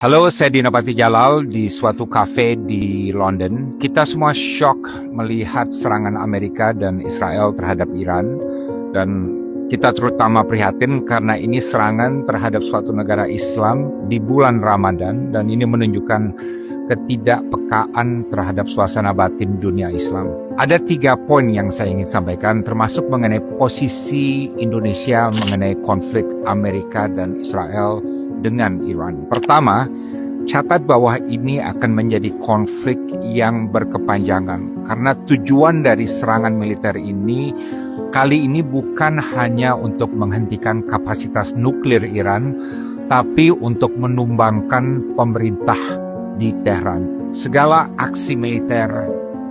Halo, saya Dino Patijalal di suatu kafe di London. Kita semua shock melihat serangan Amerika dan Israel terhadap Iran. Dan kita terutama prihatin karena ini serangan terhadap suatu negara Islam di bulan Ramadan. Dan ini menunjukkan ketidakpekaan terhadap suasana batin dunia Islam. Ada 3 poin yang saya ingin sampaikan, termasuk mengenai posisi Indonesia mengenai konflik Amerika dan Israel dengan Iran. Pertama, catat bahwa ini akan menjadi konflik yang berkepanjangan karena tujuan dari serangan militer ini kali ini bukan hanya untuk menghentikan kapasitas nuklir Iran, tapi untuk menumbangkan pemerintah di Tehran. Segala aksi militer,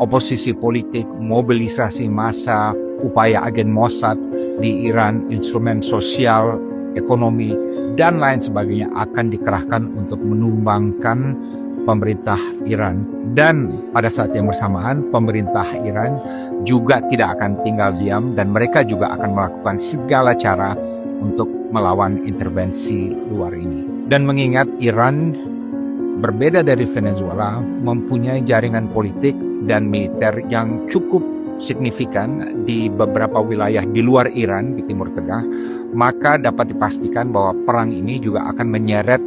oposisi politik, mobilisasi massa, upaya agen Mossad di Iran, instrumen sosial, ekonomi, dan lain sebagainya akan dikerahkan untuk menumbangkan pemerintah Iran. Dan pada saat yang bersamaan, pemerintah Iran juga tidak akan tinggal diam dan mereka juga akan melakukan segala cara untuk melawan intervensi luar ini. Dan mengingat Iran berbeda dari Venezuela, mempunyai jaringan politik dan militer yang cukup signifikan di beberapa wilayah di luar Iran, di Timur Tengah, maka dapat dipastikan bahwa perang ini juga akan menyeret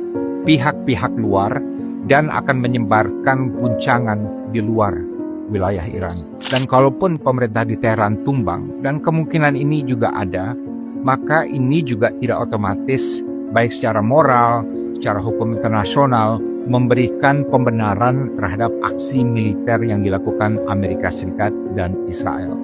pihak-pihak luar dan akan menyebarkan guncangan di luar wilayah Iran. Dan kalaupun pemerintah di Teheran tumbang, dan kemungkinan ini juga ada, maka ini juga tidak otomatis baik secara moral, secara hukum internasional, memberikan pembenaran terhadap aksi militer yang dilakukan Amerika Serikat dan Israel.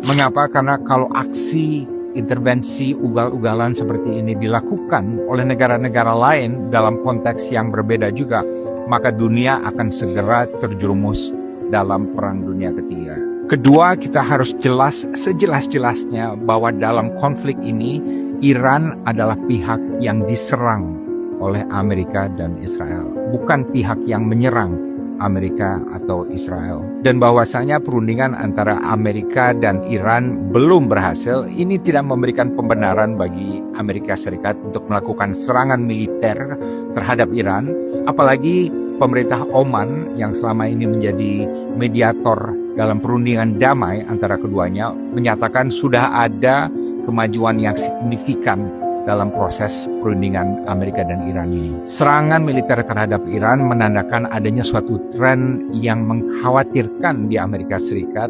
Mengapa? Karena kalau aksi intervensi ugal-ugalan seperti ini dilakukan oleh negara-negara lain dalam konteks yang berbeda juga, maka dunia akan segera terjerumus dalam Perang Dunia Ketiga. Kedua, kita harus jelas sejelas-jelasnya bahwa dalam konflik ini Iran adalah pihak yang diserang oleh Amerika dan Israel, bukan pihak yang menyerang Amerika atau Israel. Dan bahwasanya perundingan antara Amerika dan Iran belum berhasil, ini tidak memberikan pembenaran bagi Amerika Serikat untuk melakukan serangan militer terhadap Iran, apalagi pemerintah Oman yang selama ini menjadi mediator dalam perundingan damai antara keduanya menyatakan sudah ada kemajuan yang signifikan dalam proses perundingan Amerika dan Iran ini. Serangan militer terhadap Iran menandakan adanya suatu tren yang mengkhawatirkan di Amerika Serikat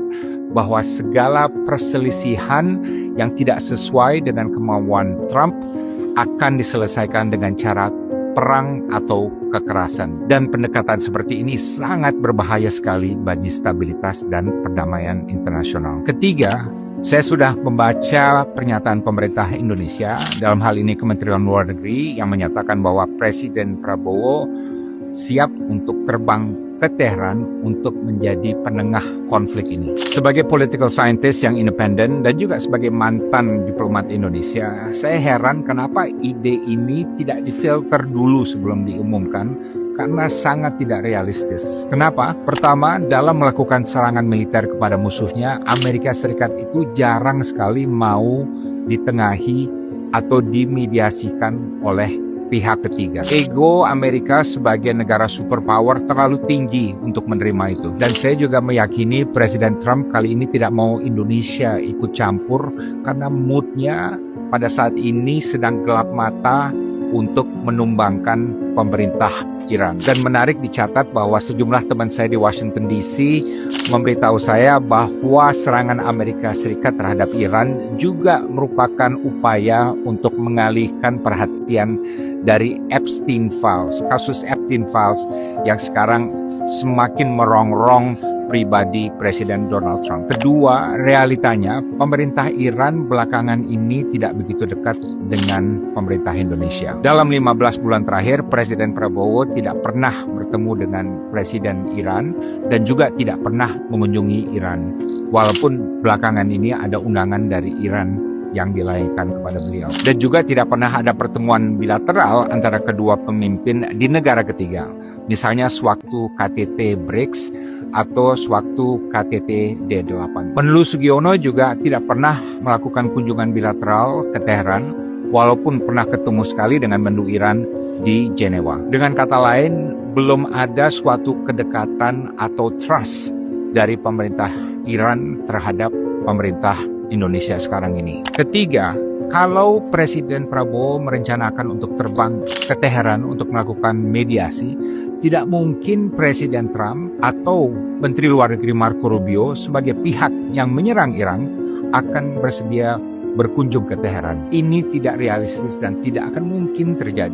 bahwa segala perselisihan yang tidak sesuai dengan kemauan Trump akan diselesaikan dengan cara perang atau kekerasan. Dan pendekatan seperti ini sangat berbahaya sekali bagi stabilitas dan perdamaian internasional. Ketiga, saya sudah membaca pernyataan pemerintah Indonesia, dalam hal ini Kementerian Luar Negeri, yang menyatakan bahwa Presiden Prabowo siap untuk terbang ke Tehran untuk menjadi penengah konflik ini. Sebagai political scientist yang independen dan juga sebagai mantan diplomat Indonesia, saya heran kenapa ide ini tidak difilter dulu sebelum diumumkan, karena sangat tidak realistis. Kenapa? Pertama, dalam melakukan serangan militer kepada musuhnya, Amerika Serikat itu jarang sekali mau ditengahi atau dimediasikan oleh pihak ketiga. Ego Amerika sebagai negara superpower terlalu tinggi untuk menerima itu. Dan saya juga meyakini Presiden Trump kali ini tidak mau Indonesia ikut campur karena moodnya pada saat ini sedang gelap mata untuk menumbangkan pemerintah Iran. Dan menarik dicatat bahwa sejumlah teman saya di Washington DC memberitahu saya bahwa serangan Amerika Serikat terhadap Iran juga merupakan upaya untuk mengalihkan perhatian dari Epstein Files, kasus Epstein Files yang sekarang semakin merongrong pribadi Presiden Donald Trump. Kedua, realitanya pemerintah Iran belakangan ini tidak begitu dekat dengan pemerintah Indonesia. Dalam 15 bulan terakhir, Presiden Prabowo tidak pernah bertemu dengan Presiden Iran dan juga tidak pernah mengunjungi Iran. Walaupun belakangan ini ada undangan dari Iran yang dilayangkan kepada beliau. Dan juga tidak pernah ada pertemuan bilateral antara kedua pemimpin di negara ketiga. Misalnya sewaktu KTT BRICS atau sewaktu KTT D8. Menlu Sugiono juga tidak pernah melakukan kunjungan bilateral ke Teheran walaupun pernah ketemu sekali dengan menlu Iran di Jenewa. Dengan kata lain, belum ada suatu kedekatan atau trust dari pemerintah Iran terhadap pemerintah Indonesia sekarang ini. Ketiga, kalau Presiden Prabowo merencanakan untuk terbang ke Teheran untuk melakukan mediasi, tidak mungkin Presiden Trump atau Menteri Luar Negeri Marco Rubio sebagai pihak yang menyerang Iran akan bersedia berkunjung ke Teheran. Ini tidak realistis dan tidak akan mungkin terjadi.